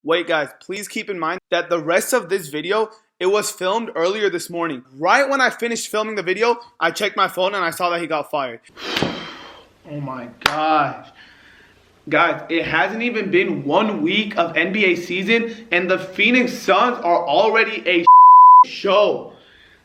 Wait guys, please keep in mind that the rest of this video, it was filmed earlier this morning. Right when I finished filming the video, I checked my phone and I saw that he got fired. Oh my gosh. Guys, it hasn't even been 1 week of NBA season and the Phoenix Suns are already a show.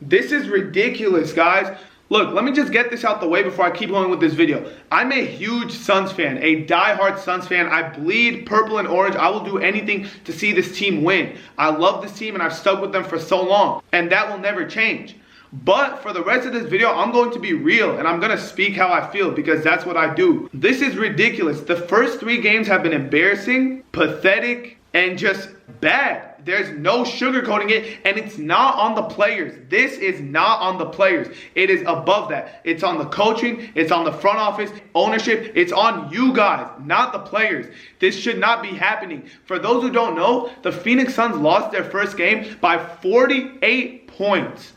This is ridiculous, guys. Look, let me just get this out the way before I keep going with this video. I'm a huge Suns fan, a diehard Suns fan. I bleed purple and orange. I will do anything to see this team win. I love this team and I've stuck with them for so long, and that will never change. But for the rest of this video, I'm going to be real and I'm going to speak how I feel because that's what I do. This is ridiculous. The first 3 games have been embarrassing, pathetic, and just bad. There's no sugarcoating it, and it's not on the players. This is not on the players. It is above that. It's on the coaching, it's on the front office, ownership. It's on you guys, not the players. This should not be happening. For those who don't know, the Phoenix Suns lost their first game by 48 points.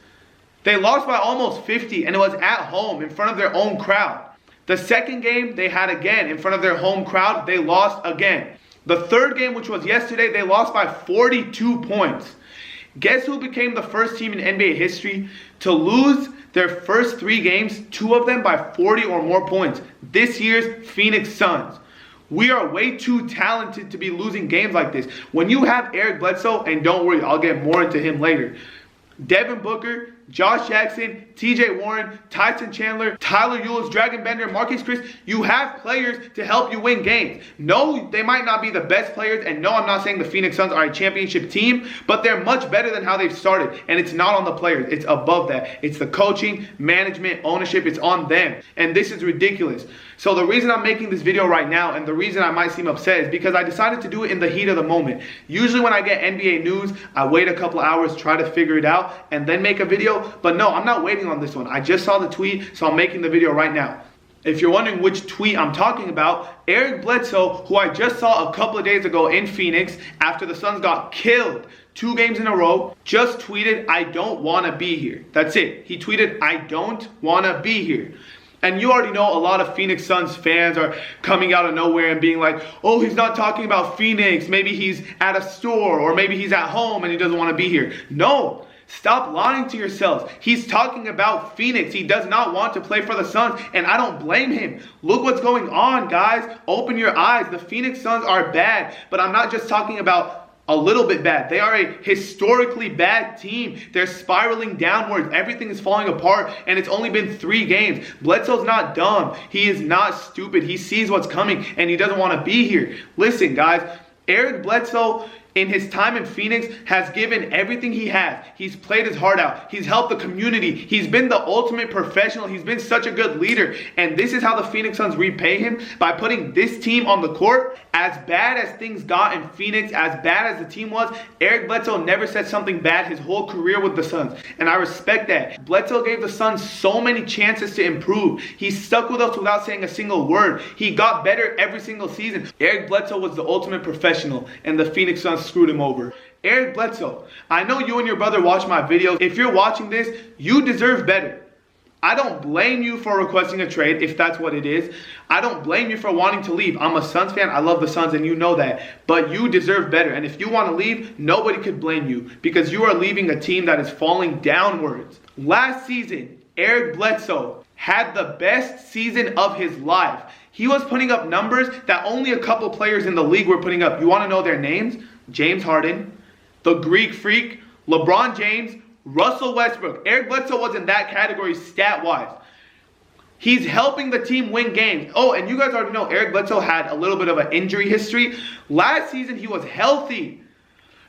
They lost by almost 50, and it was at home in front of their own crowd. The second game they had again in front of their home crowd, they lost again. The third game, which was yesterday, they lost by 42 points. Guess who became the first team in NBA history to lose their first 3 games, 2 of them by 40 or more points? This year's Phoenix Suns. We are way too talented to be losing games like this. When you have Eric Bledsoe, and don't worry, I'll get more into him later, Devin Booker, Josh Jackson, TJ Warren, Tyson Chandler, Tyler Ulis, Dragon Bender, Marquise Chris, you have players to help you win games. No, they might not be the best players, and no, I'm not saying the Phoenix Suns are a championship team, but they're much better than how they've started, and it's not on the players. It's above that. It's the coaching, management, ownership. It's on them, and this is ridiculous. So the reason I'm making this video right now, and the reason I might seem upset, is because I decided to do it in the heat of the moment. Usually when I get NBA news, I wait a couple hours, try to figure it out, and then make a video. But no, I'm not waiting on this one. I just saw the tweet, so I'm making the video right now. If you're wondering which tweet I'm talking about, Eric Bledsoe, who I just saw a couple of days ago in Phoenix after the Suns got killed 2 games in a row, just tweeted, "I don't want to be here." That's it. He tweeted, "I don't want to be here." And you already know a lot of Phoenix Suns fans are coming out of nowhere and being like, oh, he's not talking about Phoenix. Maybe he's at a store, or maybe he's at home and he doesn't want to be here. No. Stop lying to yourselves. He's talking about Phoenix. He does not want to play for the Suns, and I don't blame him. Look what's going on, guys. Open your eyes. The Phoenix Suns are bad, but I'm not just talking about a little bit bad. They are a historically bad team. They're spiraling downwards. Everything is falling apart, and it's only been 3 games. Bledsoe's not dumb. He is not stupid. He sees what's coming, and he doesn't want to be here. Listen, guys, Eric Bledsoe, in his time in Phoenix, has given everything he has. He's played his heart out. He's helped the community. He's been the ultimate professional. He's been such a good leader. And this is how the Phoenix Suns repay him, by putting this team on the court. As bad as things got in Phoenix, as bad as the team was, Eric Bledsoe never said something bad his whole career with the Suns. And I respect that. Bledsoe gave the Suns so many chances to improve. He stuck with us without saying a single word. He got better every single season. Eric Bledsoe was the ultimate professional, and the Phoenix Suns screwed him over. Eric Bledsoe, I know you and your brother watch my videos. If you're watching this, you deserve better. I don't blame you for requesting a trade if that's what it is. I don't blame you for wanting to leave. I'm a Suns fan. I love the Suns, and you know that. But you deserve better. And if you want to leave, nobody could blame you, because you are leaving a team that is falling downwards. Last season, Eric Bledsoe had the best season of his life. He was putting up numbers that only a couple players in the league were putting up. You want to know their names? James Harden, the Greek Freak, LeBron James, Russell Westbrook. Eric Bledsoe was in that category stat-wise. He's helping the team win games. Oh, and you guys already know Eric Bledsoe had a little bit of an injury history. Last season, he was healthy.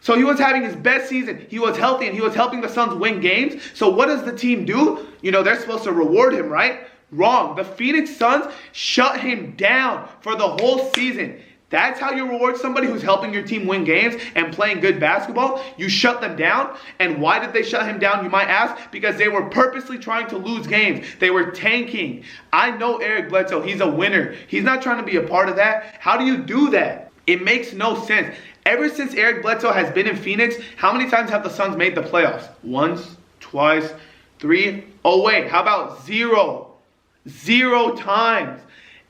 So he was having his best season. He was healthy, and he was helping the Suns win games. So what does the team do? You know, they're supposed to reward him, right? Wrong. The Phoenix Suns shut him down for the whole season. That's how you reward somebody who's helping your team win games and playing good basketball. You shut them down. And why did they shut him down, you might ask? Because they were purposely trying to lose games. They were tanking. I know Eric Bledsoe. He's a winner. He's not trying to be a part of that. How do you do that? It makes no sense. Ever since Eric Bledsoe has been in Phoenix, how many times have the Suns made the playoffs? Once, twice, 3. Oh wait, how about 0? 0 times.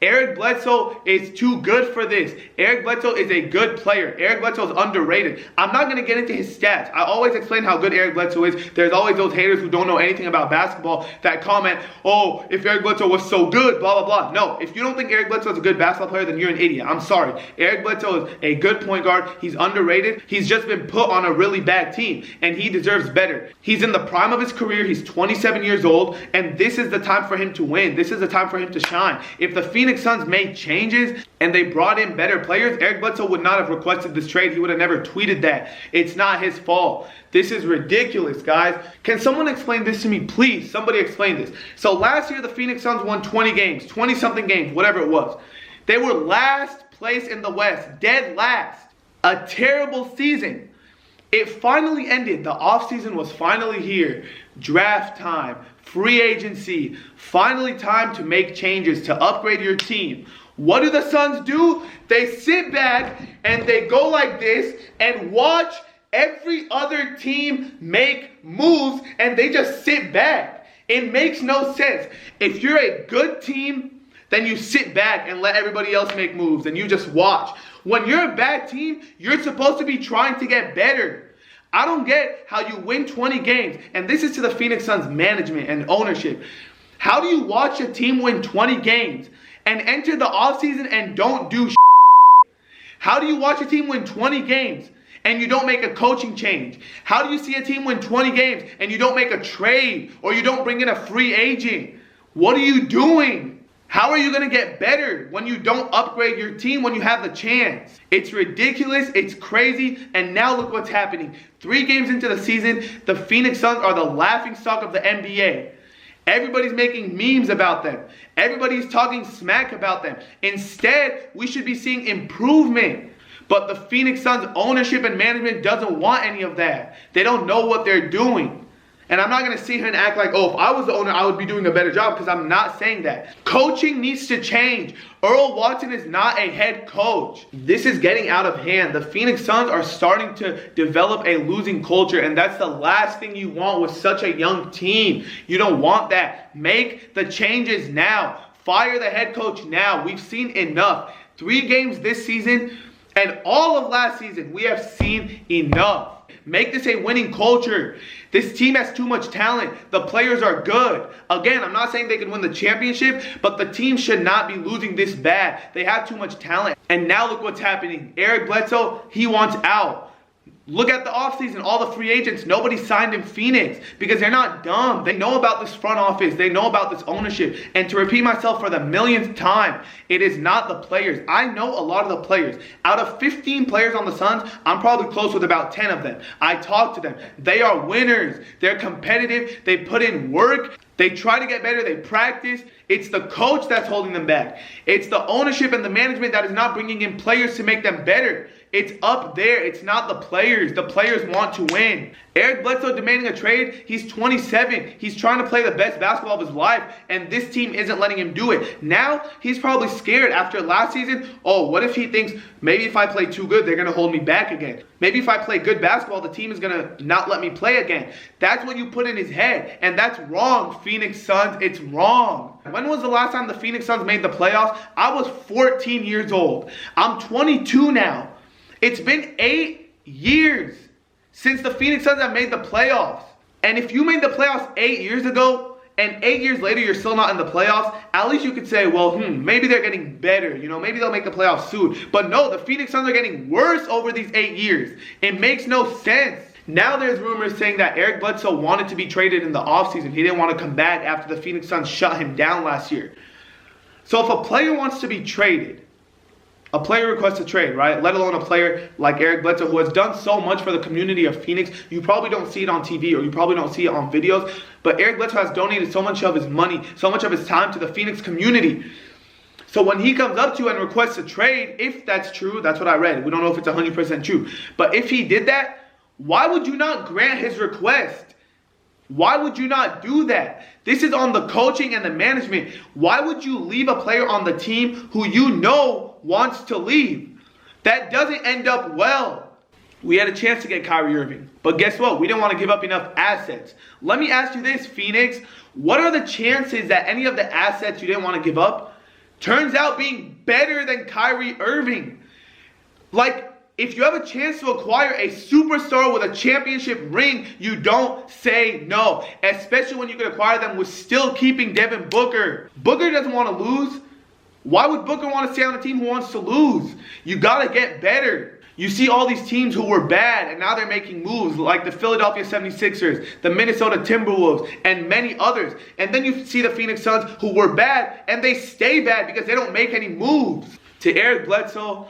Eric Bledsoe is too good for this. Eric Bledsoe is a good player. Eric Bledsoe is underrated. I'm not going to get into his stats. I always explain how good Eric Bledsoe is. There's always those haters who don't know anything about basketball that comment, oh, if Eric Bledsoe was so good, blah, blah, blah. No, if you don't think Eric Bledsoe is a good basketball player, then you're an idiot. I'm sorry. Eric Bledsoe is a good point guard. He's underrated. He's just been put on a really bad team, and he deserves better. He's in the prime of his career. He's 27 years old, and this is the time for him to win. This is the time for him to shine. If the Phoenix Suns made changes and they brought in better players, Eric Bledsoe would not have requested this trade. He would have never tweeted that. It's not his fault. This is ridiculous, guys. Can someone explain this to me, please? Somebody explain this. So last year, the Phoenix Suns won 20 games, 20-something games, whatever it was. They were last place in the West, dead last. A terrible season. It finally ended. The offseason was finally here. Draft time, free agency, finally time to make changes, to upgrade your team. What do the Suns do? They sit back and they go like this and watch every other team make moves, and they just sit back. It makes no sense. If you're a good team, then you sit back and let everybody else make moves and you just watch. When you're a bad team, you're supposed to be trying to get better. I don't get how you win 20 games, and this is to the Phoenix Suns management and ownership. How do you watch a team win 20 games and enter the offseason and don't do shit? How do you watch a team win 20 games and you don't make a coaching change? How do you see a team win 20 games and you don't make a trade or you don't bring in a free agent? What are you doing? How are you going to get better when you don't upgrade your team when you have the chance? It's ridiculous, it's crazy, and now look what's happening. 3 games into the season, the Phoenix Suns are the laughingstock of the NBA. Everybody's making memes about them. Everybody's talking smack about them. Instead, we should be seeing improvement. But the Phoenix Suns ownership and management doesn't want any of that. They don't know what they're doing. And I'm not going to sit here and act like, oh, if I was the owner, I would be doing a better job, because I'm not saying that. Coaching needs to change. Earl Watson is not a head coach. This is getting out of hand. The Phoenix Suns are starting to develop a losing culture, and that's the last thing you want with such a young team. You don't want that. Make the changes now. Fire the head coach now. We've seen enough. 3 games this season and all of last season, we have seen enough. Make this a winning culture. This team has too much talent. The players are good. Again, I'm not saying they can win the championship, but the team should not be losing this bad. They have too much talent. And now look what's happening. Eric Bledsoe, he wants out. Look at the offseason, all the free agents. Nobody signed in Phoenix because they're not dumb. They know about this front office. They know about this ownership. And to repeat myself for the millionth time, it is not the players. I know a lot of the players. Out of 15 players on the Suns, I'm probably close with about 10 of them. I talk to them. They are winners. They're competitive. They put in work. They try to get better. They practice. It's the coach that's holding them back. It's the ownership and the management that is not bringing in players to make them better. It's up there. It's not the players. The players want to win. Eric Bledsoe demanding a trade. He's 27. He's trying to play the best basketball of his life, and this team isn't letting him do it. Now, he's probably scared after last season. Oh, what if he thinks, maybe if I play too good, they're going to hold me back again. Maybe if I play good basketball, the team is going to not let me play again. That's what you put in his head, and that's wrong, Phoenix Suns. It's wrong. When was the last time the Phoenix Suns made the playoffs? I was 14 years old. I'm 22 now. It's been 8 years since the Phoenix Suns have made the playoffs. And if you made the playoffs 8 years ago, and 8 years later you're still not in the playoffs, at least you could say, well, maybe they're getting better. You know, maybe they'll make the playoffs soon. But no, the Phoenix Suns are getting worse over these 8 years. It makes no sense. Now there's rumors saying that Eric Bledsoe wanted to be traded in the offseason. He didn't want to come back after the Phoenix Suns shut him down last year. So if a player wants to be traded, a player requests a trade, right? Let alone a player like Eric Bledsoe, who has done so much for the community of Phoenix. You probably don't see it on TV, or you probably don't see it on videos. But Eric Bledsoe has donated so much of his money, so much of his time to the Phoenix community. So when he comes up to you and requests a trade, if that's true, that's what I read. We don't know if it's 100% true. But if he did that, why would you not grant his request? Why would you not do that? This is on the coaching and the management. Why would you leave a player on the team who you know wants to leave? That doesn't end up well. We had a chance to get Kyrie Irving, but guess what? We didn't want to give up enough assets. Let me ask you this, Phoenix. What are the chances that any of the assets you didn't want to give up turns out being better than Kyrie Irving. Like, if you have a chance to acquire a superstar with a championship ring, you don't say no. Especially when you can acquire them with still keeping Devin Booker. Booker doesn't want to lose. Why would Booker want to stay on a team who wants to lose? You got to get better. You see all these teams who were bad and now they're making moves like the Philadelphia 76ers, the Minnesota Timberwolves, and many others. And then you see the Phoenix Suns who were bad and they stay bad because they don't make any moves. To Eric Bledsoe,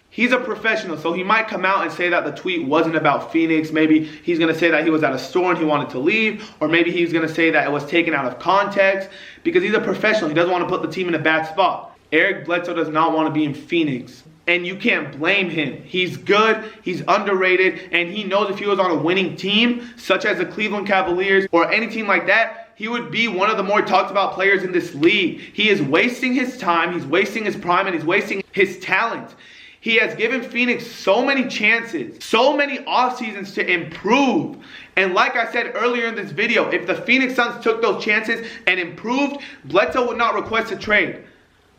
he's a professional, so he might come out and say that the tweet wasn't about Phoenix. Maybe he's going to say that he was at a store and he wanted to leave. Or maybe he's going to say that it was taken out of context because he's a professional. He doesn't want to put the team in a bad spot. Eric Bledsoe does not want to be in Phoenix. And you can't blame him. He's good, he's underrated, and he knows if he was on a winning team, such as the Cleveland Cavaliers or any team like that, he would be one of the more talked about players in this league. He is wasting his time, he's wasting his prime, and he's wasting his talent. He has given Phoenix so many chances, so many off seasons to improve. And like I said earlier in this video, if the Phoenix Suns took those chances and improved, Bledsoe would not request a trade.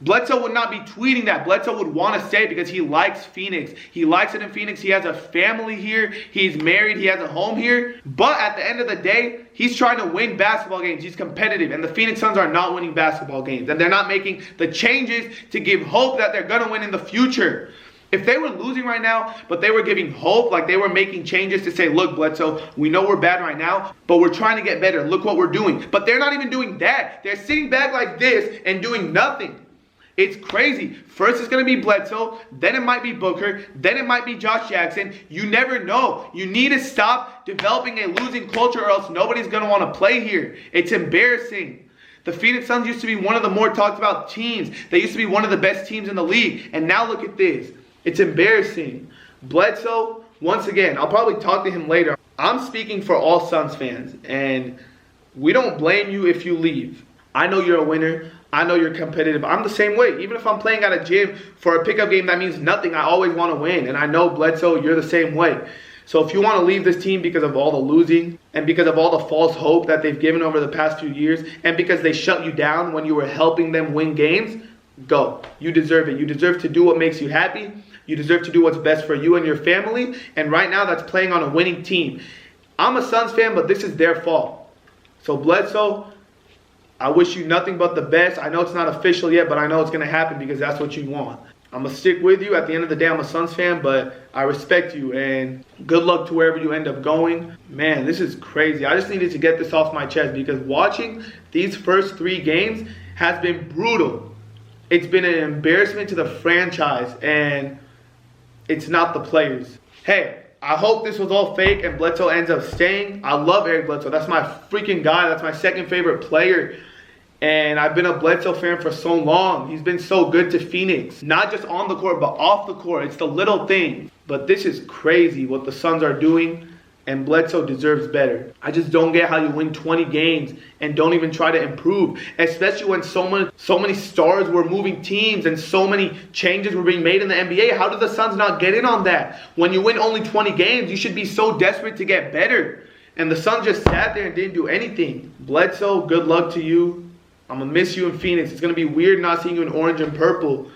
Bledsoe would not be tweeting that. Bledsoe would want to stay because he likes Phoenix. He likes it in Phoenix. He has a family here. He's married. He has a home here. But at the end of the day, he's trying to win basketball games. He's competitive. And the Phoenix Suns are not winning basketball games. And they're not making the changes to give hope that they're going to win in the future. If they were losing right now, but they were giving hope, like they were making changes to say, look, Bledsoe, we know we're bad right now, but we're trying to get better. Look what we're doing. But they're not even doing that. They're sitting back like this and doing nothing. It's crazy. First it's going to be Bledsoe, then it might be Booker, then it might be Josh Jackson. You never know. You need to stop developing a losing culture or else nobody's going to want to play here. It's embarrassing. The Phoenix Suns used to be one of the more talked about teams. They used to be one of the best teams in the league. And now look at this. It's embarrassing. Bledsoe, once again, I'll probably talk to him later. I'm speaking for all Suns fans. And we don't blame you if you leave. I know you're a winner. I know you're competitive. I'm the same way. Even if I'm playing at a gym for a pickup game that means nothing, I always want to win. And I know, Bledsoe, you're the same way. So if you want to leave this team because of all the losing and because of all the false hope that they've given over the past few years and because they shut you down when you were helping them win games, go. You deserve it. You deserve to do what makes you happy. You deserve to do what's best for you and your family. And right now, that's playing on a winning team. I'm a Suns fan, but this is their fault. So Bledsoe, I wish you nothing but the best. I know it's not official yet, but I know it's going to happen because that's what you want. I'm going to stick with you. At the end of the day, I'm a Suns fan, but I respect you. And good luck to wherever you end up going. Man, this is crazy. I just needed to get this off my chest because watching these first 3 games has been brutal. It's been an embarrassment to the franchise, and it's not the players. Hey, I hope this was all fake and Bledsoe ends up staying. I love Eric Bledsoe. That's my freaking guy. That's my second favorite player. And I've been a Bledsoe fan for so long. He's been so good to Phoenix. Not just on the court, but off the court. It's the little things. But this is crazy what the Suns are doing. And Bledsoe deserves better. I just don't get how you win 20 games and don't even try to improve. Especially when so many stars were moving teams and so many changes were being made in the NBA. How did the Suns not get in on that? When you win only 20 games, you should be so desperate to get better. And the Suns just sat there and didn't do anything. Bledsoe, good luck to you. I'm going to miss you in Phoenix. It's going to be weird not seeing you in orange and purple.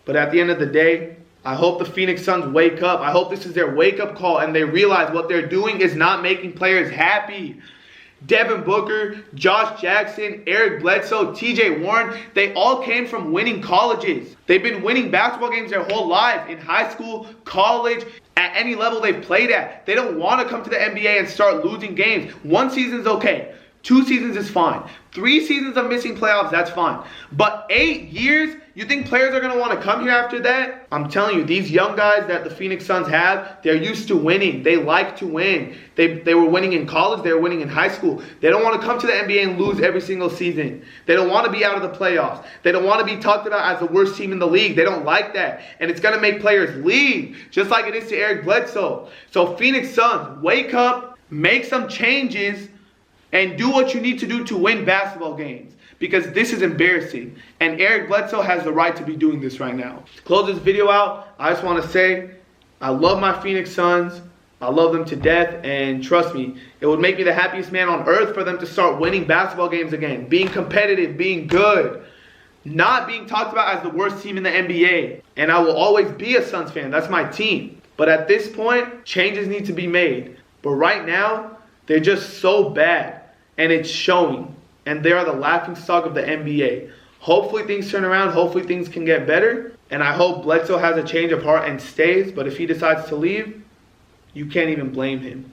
But at the end of the day, I hope the Phoenix Suns wake up. I hope this is their wake-up call and they realize what they're doing is not making players happy. Devin Booker, Josh Jackson, Eric Bledsoe, TJ Warren, they all came from winning colleges. They've been winning basketball games their whole life in high school, college, at any level they've played at. They don't want to come to the NBA and start losing games. 1 season's okay. 2 seasons is fine. 3 seasons of missing playoffs, that's fine. But 8 years, you think players are going to want to come here after that? I'm telling you, these young guys that the Phoenix Suns have, they're used to winning. They like to win. They were winning in college. They were winning in high school. They don't want to come to the NBA and lose every single season. They don't want to be out of the playoffs. They don't want to be talked about as the worst team in the league. They don't like that. And it's going to make players leave, just like it is to Eric Bledsoe. So Phoenix Suns, wake up, make some changes, and do what you need to do to win basketball games. Because this is embarrassing. And Eric Bledsoe has the right to be doing this right now. To close this video out, I just want to say, I love my Phoenix Suns. I love them to death. And trust me, it would make me the happiest man on earth for them to start winning basketball games again. Being competitive, being good. not being talked about as the worst team in the NBA. And I will always be a Suns fan. That's my team. But at this point, changes need to be made. But right now, they're just so bad. And it's showing. And they are the laughingstock of the NBA. Hopefully things turn around. Hopefully things can get better. And I hope Bledsoe has a change of heart and stays. But if he decides to leave, you can't even blame him.